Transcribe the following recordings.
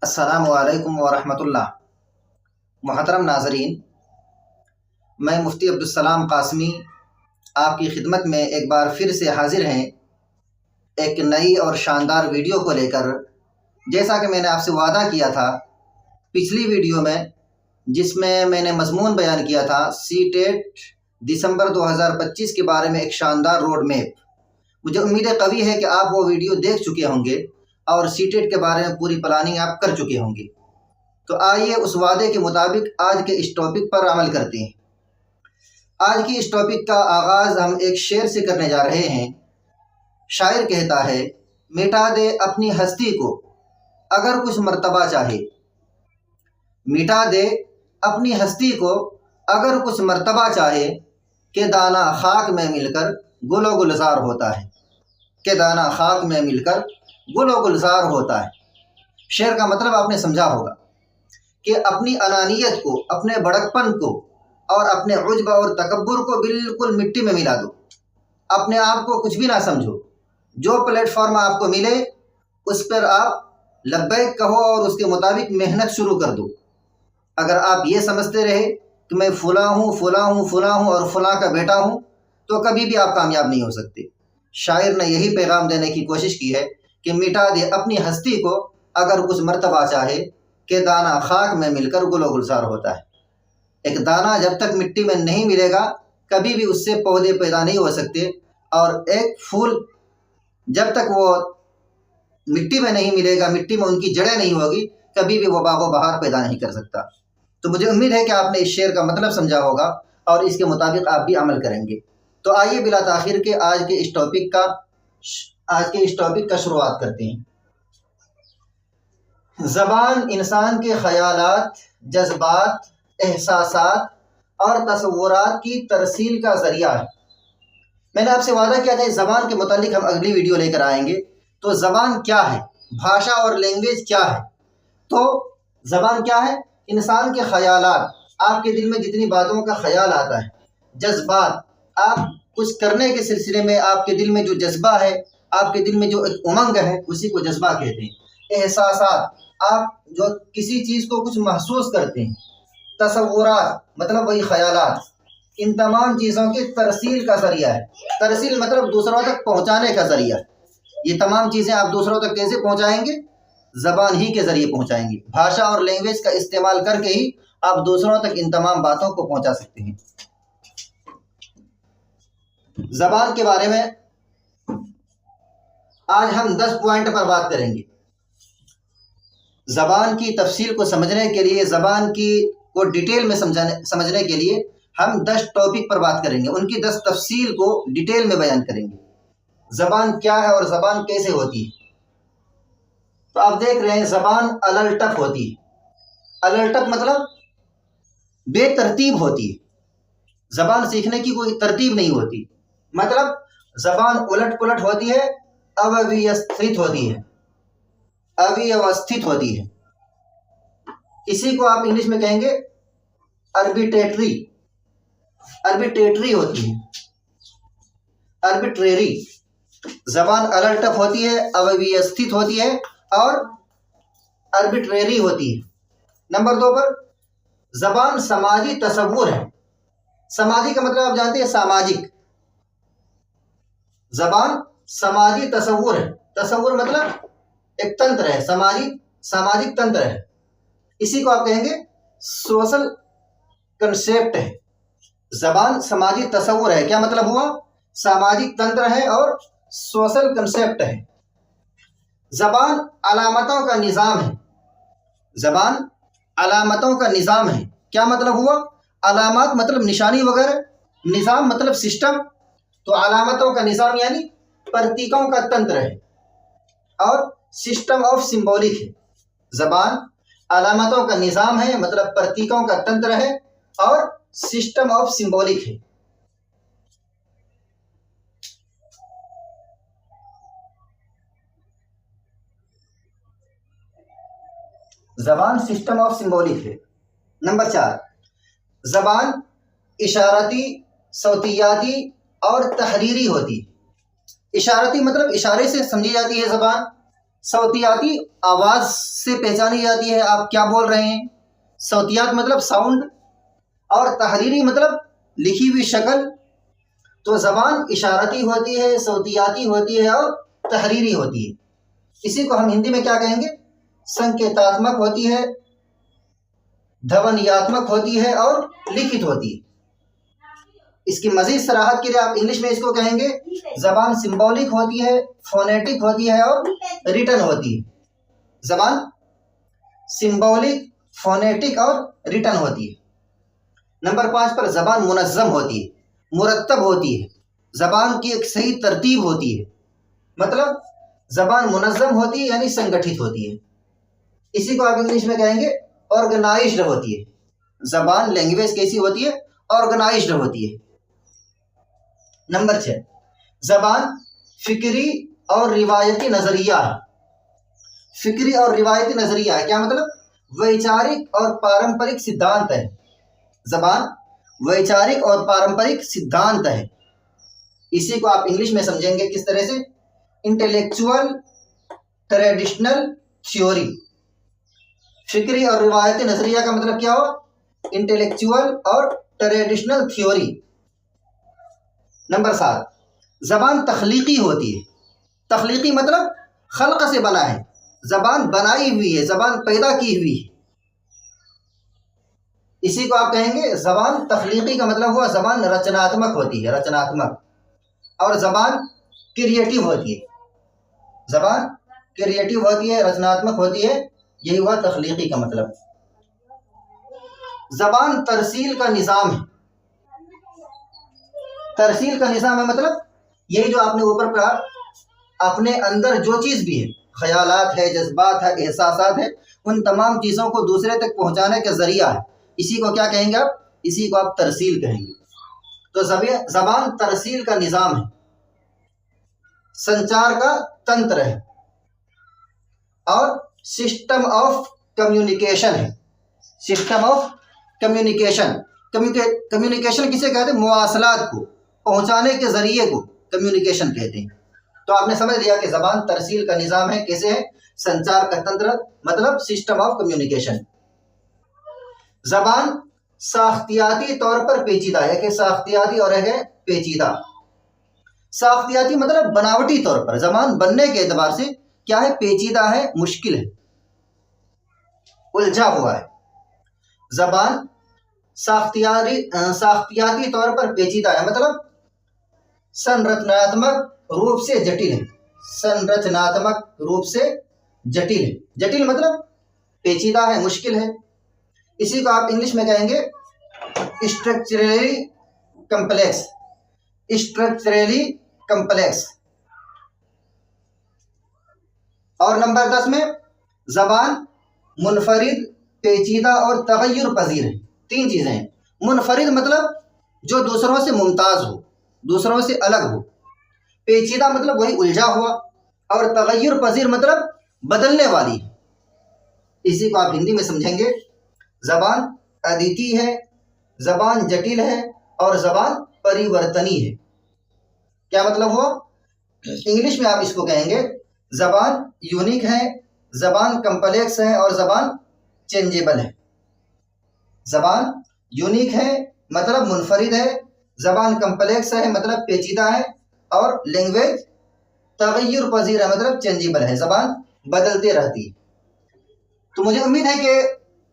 السلام علیکم ورحمۃ اللہ۔ محترم ناظرین، میں مفتی عبدالسلام قاسمی آپ کی خدمت میں ایک بار پھر سے حاضر ہیں ایک نئی اور شاندار ویڈیو کو لے کر۔ جیسا کہ میں نے آپ سے وعدہ کیا تھا پچھلی ویڈیو میں، جس میں میں نے مضمون بیان کیا تھا سی ٹیٹ دسمبر 2025 کے بارے میں ایک شاندار روڈ میپ۔ مجھے امید قوی ہے کہ آپ وہ ویڈیو دیکھ چکے ہوں گے اور سی ٹیٹ کے بارے میں پوری پلاننگ آپ کر چکے ہوں گے۔ تو آئیے اس وعدے کے مطابق آج کے اس ٹاپک پر عمل کرتے ہیں۔ آج کی اس ٹاپک کا آغاز ہم ایک شعر سے کرنے جا رہے ہیں۔ شاعر کہتا ہے، مٹا دے اپنی ہستی کو اگر کچھ مرتبہ چاہے، مٹا دے اپنی ہستی کو اگر کچھ مرتبہ چاہے، کہ دانہ خاک میں مل کر گل و گلزار ہوتا ہے، کہ دانہ خاک میں مل کر گل و گلزار ہوتا ہے۔ شعر کا مطلب آپ نے سمجھا ہوگا کہ اپنی انانیت کو، اپنے بڑکپن کو اور اپنے عجب اور تکبر کو بالکل مٹی میں ملا دو۔ اپنے آپ کو کچھ بھی نہ سمجھو، جو پلیٹ فارم آپ کو ملے اس پر آپ لبیک کہو اور اس کے مطابق محنت شروع کر دو۔ اگر آپ یہ سمجھتے رہے کہ میں فلاں ہوں فلاں ہوں فلاں ہوں اور فلاں کا بیٹا ہوں، تو کبھی بھی آپ کامیاب نہیں ہو سکتے۔ شاعر نے یہی پیغام دینے کی کوشش کی ہے کہ مٹا دے اپنی ہستی کو اگر کچھ مرتبہ چاہے، کہ دانہ خاک میں مل کر گل و گلزار ہوتا ہے۔ ایک دانہ جب تک مٹی میں نہیں ملے گا کبھی بھی اس سے پودے پیدا نہیں ہو سکتے، اور ایک پھول جب تک وہ مٹی میں نہیں ملے گا، مٹی میں ان کی جڑیں نہیں ہوگی، کبھی بھی وہ باغ و بہار پیدا نہیں کر سکتا۔ تو مجھے امید ہے کہ آپ نے اس شعر کا مطلب سمجھا ہوگا اور اس کے مطابق آپ بھی عمل کریں گے۔ تو آئیے بلا تاخیر کے آج کے اس ٹاپک کا شروعات کرتے ہیں۔ زبان انسان کے خیالات، جذبات، احساسات اور تصورات کی ترسیل کا ذریعہ ہے۔ میں نے آپ سے وعدہ کیا تھا اس زبان کے متعلق ہم اگلی ویڈیو لے کر آئیں گے۔ تو زبان کیا ہے، بھاشا اور لینگویج کیا ہے؟ تو زبان کیا ہے؟ انسان کے خیالات، آپ کے دل میں جتنی باتوں کا خیال آتا ہے، جذبات، آپ کچھ کرنے کے سلسلے میں آپ کے دل میں جو جذبہ ہے، آپ کے دل میں جو ایک امنگ ہے، اسی کو جذبہ کہتے ہیں۔ احساسات، آپ جو کسی چیز کو کچھ محسوس کرتے ہیں۔ تصورات مطلب وہی خیالات، ان تمام چیزوں کی ترسیل کا ذریعہ ہے۔ ترسیل مطلب دوسروں تک پہنچانے کا ذریعہ۔ یہ تمام چیزیں آپ دوسروں تک کیسے پہنچائیں گے؟ زبان ہی کے ذریعے پہنچائیں گے۔ بھاشا اور لینگویج کا استعمال کر کے ہی آپ دوسروں تک ان تمام باتوں کو پہنچا سکتے ہیں۔ زبان کے بارے میں آج ہم 10 پوائنٹ پر بات کریں گے۔ زبان کی تفصیل کو سمجھنے کے لیے، زبان کو ڈیٹیل میں سمجھنے کے لیے ہم 10 ٹاپک پر بات کریں گے، ان کی 10 تفصیل کو ڈیٹیل میں بیان کریں گے۔ زبان کیا ہے اور زبان کیسے ہوتی ہے؟ تو آپ دیکھ رہے ہیں زبان الٹپ ہوتی ہے۔ الٹپ مطلب بے ترتیب ہوتی ہے۔ زبان سیکھنے کی کوئی ترتیب نہیں ہوتی، مطلب زبان الٹ پلٹ ہوتی ہے، اویوستھت ہوتی ہے، اویوستھت ہوتی ہے۔ اسی کو آپ انگلش میں کہیں گے اربیٹریٹری، اربیٹریٹری ہوتی ہے، اربیٹریری۔ زبان الٹپ ہوتی ہے، اویوستھت ہوتی ہے اور اربیٹریری ہوتی ہے۔ نمبر 2 پر زبان سماجی تصور ہے۔ سماجی کا مطلب آپ جانتے ہیں، ساماجک۔ زبان سماجی تصور ہے۔ تصور مطلب ایک تنتر ہے، ساماجک تنتر ہے۔ اسی کو آپ کہیں گے سوشل کنسیپٹ ہے۔ زبان سماجی تصور ہے، کیا مطلب ہوا؟ ساماجک تنتر ہے اور سوشل کنسیپٹ ہے۔ زبان علامتوں کا نظام ہے۔ زبان علامتوں کا نظام ہے، کیا مطلب ہوا؟ علامات مطلب نشانی وغیرہ، نظام مطلب سسٹم۔ تو علامتوں کا نظام یعنی پرتیکوں کا تنتر ہے اور سسٹم آف سمبولک ہے۔ زبان علامتوں کا نظام ہے، مطلب پرتیکوں کا تنتر ہے اور سسٹم آف سمبولک ہے۔ زبان سسٹم آف سمبولک ہے۔ نمبر 4، زبان اشارتی، صوتیاتی اور تحریری ہوتی ہے۔ اشارتی مطلب اشارے سے سمجھی جاتی ہے زبان، صوتیاتی آواز سے پہچانی جاتی ہے آپ کیا بول رہے ہیں. صوتیات مطلب ساؤنڈ، اور تحریری مطلب لکھی ہوئی شکل. تو زبان اشارتی ہوتی ہے، صوتیاتی ہوتی ہے اور تحریری ہوتی ہے. اسی کو ہم ہندی میں کیا کہیں گے؟ سنکیتاتمک ہوتی ہے، دھونیاتمک ہوتی ہے اور لکھت ہوتی ہے. اس کی مزید صراحت کے لیے آپ انگلش میں اس کو کہیں گے زبان سمبولک ہوتی ہے، فونیٹک ہوتی ہے اور ریٹن ہوتی ہے. زبان سمبولک، فونیٹک اور ریٹن ہوتی ہے. نمبر 5 پر زبان منظم ہوتی ہے، مرتب ہوتی ہے. زبان کی ایک صحیح ترتیب ہوتی ہے. مطلب زبان منظم ہوتی ہے یعنی سنگٹھت ہوتی ہے. اسی کو آپ انگلش میں کہیں گے آرگنائزڈ ہوتی ہے. زبان لینگویج کیسی ہوتی ہے؟ آرگنائزڈ ہوتی ہے. نمبر 6 زبان فکری اور روایتی نظریہ ہے. فکری اور روایتی نظریہ ہے کیا مطلب؟ ویچارک اور پارمپرک سدھانت ہے. زبان ویچارک اور پارمپرک سدھانت ہے. اسی کو آپ انگلش میں سمجھیں گے کس طرح سے؟ Intellectual traditional theory. فکری اور روایتی نظریہ کا مطلب کیا ہو؟ انٹلیکچوئل اور ٹریڈیشنل تھیوری. نمبر 7 زبان تخلیقی ہوتی ہے. تخلیقی مطلب خلق سے بنا ہے. زبان بنائی ہوئی ہے، زبان پیدا کی ہوئی ہے. اسی کو آپ کہیں گے زبان تخلیقی کا مطلب ہوا زبان رچناتمک ہوتی ہے، رچناتمک. اور زبان کریٹیو ہوتی ہے. زبان کریٹیو ہوتی ہے، رچناتمک ہوتی ہے. یہی ہوا تخلیقی کا مطلب. زبان ترسیل کا نظام ہے. ترسیل کا نظام ہے مطلب یہی جو آپ نے اوپر پڑھا، اپنے اندر جو چیز بھی ہے، خیالات ہے، جذبات ہے، احساسات ہے، ان تمام چیزوں کو دوسرے تک پہنچانے کا ذریعہ ہے. اسی کو کیا کہیں گے آپ؟ اسی کو آپ ترسیل کہیں گے. تو زبان ترسیل کا نظام ہے، سنچار کا تنتر ہے اور سسٹم آف کمیونیکیشن ہے. System of communication. کمیونیکیشن کسے کہتے ہیں؟ مواصلات کو پہنچانے کے ذریعے کو کمیونیکیشن کہتے ہیں. تو آپ نے سمجھ لیا کہ زبان ترسیل کا نظام ہے. کیسے ہے؟ سنچار کا تنتر مطلب سسٹم آف کمیونیکیشن. زبان ساختیاتی طور پر پیچیدہ ہے. کہ ساختیاتی اور ہے پیچیدہ. ساختیاتی مطلب بناوٹی طور پر، زبان بننے کے اعتبار سے کیا ہے؟ پیچیدہ ہے، مشکل ہے، الجھا ہوا ہے. زبان ساختیاتی طور پر پیچیدہ ہے مطلب سنرچناتمک روپ سے جٹل ہے. سنرچناتمک روپ سے جٹل ہے. جٹل مطلب پیچیدہ ہے، مشکل ہے. اسی کو آپ انگلش میں کہیں گے اسٹرکچرلی کمپلیکس. Structurally complex. اور نمبر 10 میں زبان منفرد، پیچیدہ اور تغیر پذیر ہے. 3 چیزیں ہیں. منفرد مطلب جو دوسروں سے ممتاز ہو، دوسروں سے الگ ہو. پیچیدہ مطلب وہی الجھا ہوا. اور تغیر پذیر مطلب بدلنے والی. اسی کو آپ ہندی میں سمجھیں گے زبان ادیتی ہے، زبان جٹل ہے اور زبان پریورتنی ہے. کیا مطلب ہوا؟ انگلش میں آپ اس کو کہیں گے زبان یونیک ہے، زبان کمپلیکس ہے اور زبان چینجیبل ہے. زبان یونیک ہے مطلب منفرد ہے، زبان کمپلیکس ہے مطلب پیچیدہ ہے، اور لینگویج تغیر پذیر ہے مطلب چینجیبل ہے، زبان بدلتے رہتی ہے. تو مجھے امید ہے کہ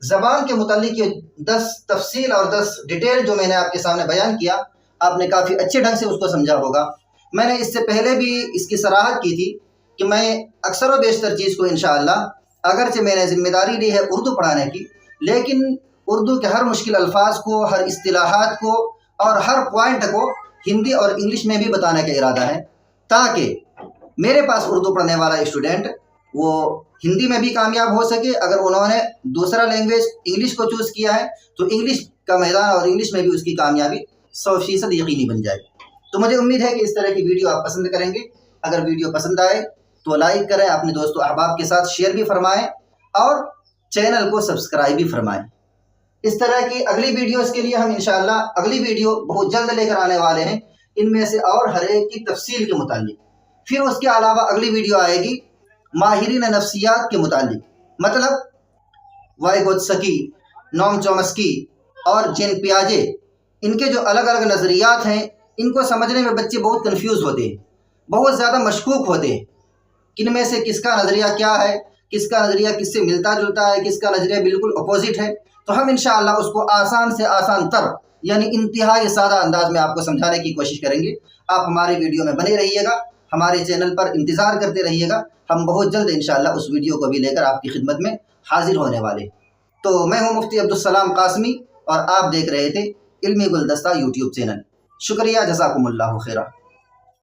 زبان کے متعلق یہ 10 تفصیل اور 10 ڈیٹیل جو میں نے آپ کے سامنے بیان کیا، آپ نے کافی اچھے ڈھنگ سے اس کو سمجھا ہوگا. میں نے اس سے پہلے بھی اس کی صراحت کی تھی کہ میں اکثر و بیشتر چیز کو انشاءاللہ، اگرچہ میں نے ذمہ داری لی ہے اردو پڑھانے کی، لیکن اردو کے ہر مشکل الفاظ کو، ہر اصطلاحات کو اور ہر پوائنٹ کو ہندی اور انگلش میں بھی بتانے کا ارادہ ہے، تاکہ میرے پاس اردو پڑھنے والا اسٹوڈنٹ وہ ہندی میں بھی کامیاب ہو سکے. اگر انہوں نے دوسرا لینگویج انگلش کو چوز کیا ہے تو انگلش کا میدان اور انگلش میں بھی اس کی کامیابی 100% یقینی بن جائے. تو مجھے امید ہے کہ اس طرح کی ویڈیو آپ پسند کریں گے. اگر ویڈیو پسند آئے تو لائک کریں، اپنے دوست و احباب کے ساتھ شیئر بھی فرمائیں اور چینل کو سبسکرائب بھی فرمائیں. اس طرح کی اگلی ویڈیوز کے لیے ہم انشاءاللہ اگلی ویڈیو بہت جلد لے کر آنے والے ہیں، ان میں سے اور ہر ایک کی تفصیل کے متعلق. پھر اس کے علاوہ اگلی ویڈیو آئے گی ماہرین نفسیات کے متعلق، مطلب وائگوتسکی، نوم چومسکی اور جین پیاجے، ان کے جو الگ الگ نظریات ہیں ان کو سمجھنے میں بچے بہت کنفیوز ہوتے ہیں، بہت زیادہ مشکوک ہوتے ہیں، کن میں سے کس کا نظریہ کیا ہے، کس کا نظریہ کس سے ملتا جلتا ہے، کس کا نظریہ بالکل اپوزٹ ہے۔ تو ہم انشاءاللہ اس کو آسان سے آسان تر یعنی انتہائی سادہ انداز میں آپ کو سمجھانے کی کوشش کریں گے۔ آپ ہماری ویڈیو میں بنے رہیے گا، ہمارے چینل پر انتظار کرتے رہیے گا، ہم بہت جلد انشاءاللہ اس ویڈیو کو بھی لے کر آپ کی خدمت میں حاضر ہونے والے۔ تو میں ہوں مفتی عبدالسلام قاسمی اور آپ دیکھ رہے تھے علمی گلدستہ یوٹیوب چینل۔ شکریہ، جزاکم اللہ خیرہ۔